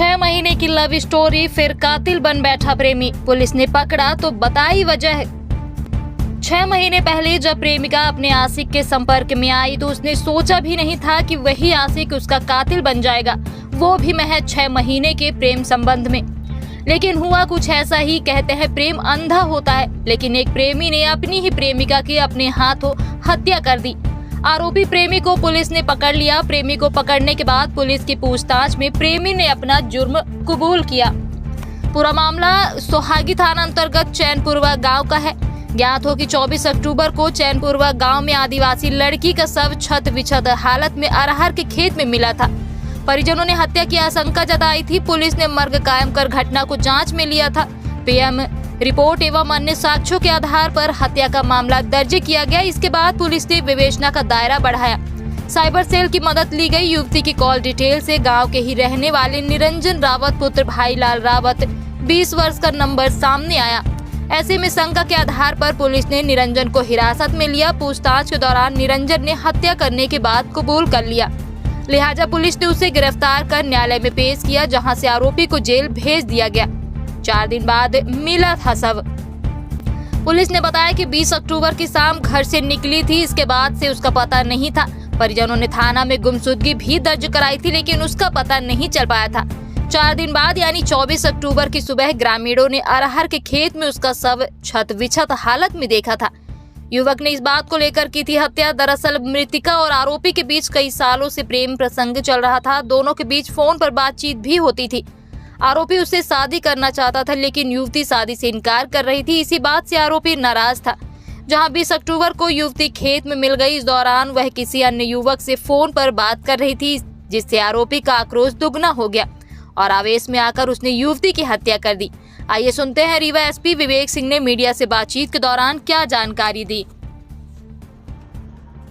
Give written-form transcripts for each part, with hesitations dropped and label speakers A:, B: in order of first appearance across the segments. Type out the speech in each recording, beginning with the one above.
A: 6 महीने की love story, फिर कातिल बन बैठा प्रेमी। पुलिस ने पकड़ा तो बताई वजह। 6 महीने पहले जब प्रेमिका अपने आशिक के संपर्क में आई तो उसने सोचा भी नहीं था कि वही आशिक उसका कातिल बन जाएगा, वो भी महज 6 महीने के प्रेम संबंध में। लेकिन हुआ कुछ ऐसा ही। कहते हैं प्रेम अंधा होता है, लेकिन एक प्रेमी ने अपनी ही प्रेमिका की अपने हाथों हत्या कर दी। आरोपी प्रेमी को पुलिस ने पकड़ लिया। प्रेमी को पकड़ने के बाद पुलिस की पूछताछ में प्रेमी ने अपना जुर्म कबूल किया। पूरा मामला सोहागी थाना अंतर्गत चैनपुरवा गांव का है। ज्ञात हो कि 24 अक्टूबर को चैनपुरवा गांव में आदिवासी लड़की का शव क्षत विक्षत हालत में अरहर के खेत में मिला था। परिजनों ने हत्या की आशंका जताई थी। पुलिस ने मर्ग कायम कर घटना को जांच में लिया था। पीएम रिपोर्ट एवं अन्य साक्ष्यों के आधार पर हत्या का मामला दर्ज किया गया। इसके बाद पुलिस ने विवेचना का दायरा बढ़ाया। साइबर सेल की मदद ली गई। युवती की कॉल डिटेल से गांव के ही रहने वाले निरंजन रावत पुत्र भाई लाल रावत 20 वर्ष का नंबर सामने आया। ऐसे में शंका के आधार पर पुलिस ने निरंजन को हिरासत में लिया। पूछताछ के दौरान निरंजन ने हत्या करने के बाद कबूल कर लिया। लिहाजा पुलिस ने उसे गिरफ्तार कर न्यायालय में पेश किया, जहां से आरोपी को जेल भेज दिया गया। 4 दिन बाद मिला था शव। पुलिस ने बताया कि 20 अक्टूबर की शाम घर से निकली थी। इसके बाद से उसका पता नहीं था। परिजनों ने थाना में गुमशुदगी भी दर्ज कराई थी, लेकिन उसका पता नहीं चल पाया था। 4 दिन बाद यानी 24 अक्टूबर की सुबह ग्रामीणों ने अरहर के खेत में उसका शव क्षत विक्षत हालत में देखा था। युवक ने इस बात को लेकर की थी हत्या। दरअसल मृतिका और आरोपी के बीच कई सालों से प्रेम प्रसंग चल रहा था। दोनों के बीच फोन पर बातचीत भी होती थी। आरोपी उससे शादी करना चाहता था, लेकिन युवती शादी से इनकार कर रही थी। इसी बात से आरोपी नाराज था। जहां 20 अक्टूबर को युवती खेत में मिल गई। इस दौरान वह किसी अन्य युवक से फोन पर बात कर रही थी, जिससे आरोपी का आक्रोश दुगना हो गया और आवेश में आकर उसने युवती की हत्या कर दी। आइए सुनते हैं रीवा एसपी विवेक सिंह ने मीडिया से बातचीत के दौरान क्या जानकारी दी।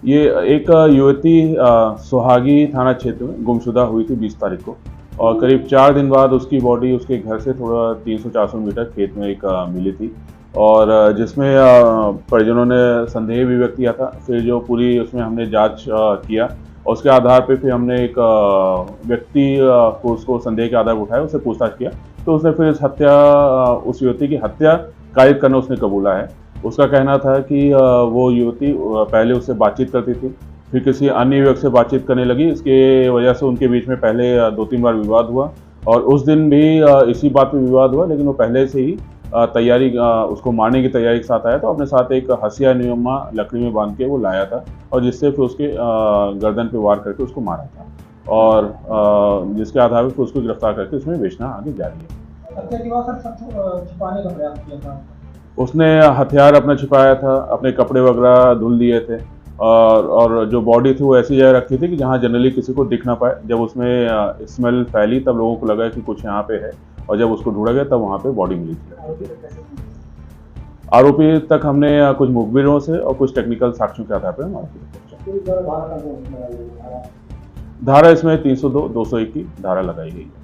B: ये एक युवती सोहागी थाना क्षेत्र में गुमशुदा हुई थी 20 तारीख को, और करीब 4 दिन बाद उसकी बॉडी उसके घर से थोड़ा 300-400 मीटर खेत में एक मिली थी, और जिसमें परिजनों ने संदेह भी व्यक्त किया था। फिर जो पूरी उसमें हमने जांच किया और उसके आधार पे फिर हमने एक व्यक्ति को उसको संदेह के आधार पर उठाया, उससे पूछताछ किया तो उसने फिर उस युवती की हत्या कायद करना उसने कबूला है। उसका कहना था कि वो युवती पहले उससे बातचीत करती थी, फिर किसी अन्य युवक से बातचीत करने लगी। इसके वजह से उनके बीच में पहले 2-3 बार विवाद हुआ, और उस दिन भी इसी बात पे विवाद हुआ, लेकिन वो पहले से ही तैयारी उसको मारने की तैयारी के साथ आया। तो अपने साथ एक हसिया नियमा लकड़ी में बांध के वो लाया था, और जिससे फिर उसके गर्दन पे वार करके उसको मारा था, और जिसके आधार पर उसको गिरफ्तार करके उसमें बेचना आगे जारी है।
C: हत्या के बाद सर छुपाने का प्रयास किया था।
B: उसने हथियार अपना छिपाया था, अपने कपड़े वगैरह धुल दिए थे, और जो बॉडी थी वो ऐसी जगह रखी थी कि जहाँ जनरली किसी को दिख ना पाए। जब उसमें स्मेल फैली तब लोगों को लगा कि कुछ यहाँ पे है, और जब उसको ढूंढा गया तब वहाँ पे बॉडी मिली थी। आरोपी तक हमने कुछ मुखबिरों से और कुछ टेक्निकल साक्ष्यों के आधार पर धारा इसमें 302, 201 की धारा लगाई गई है।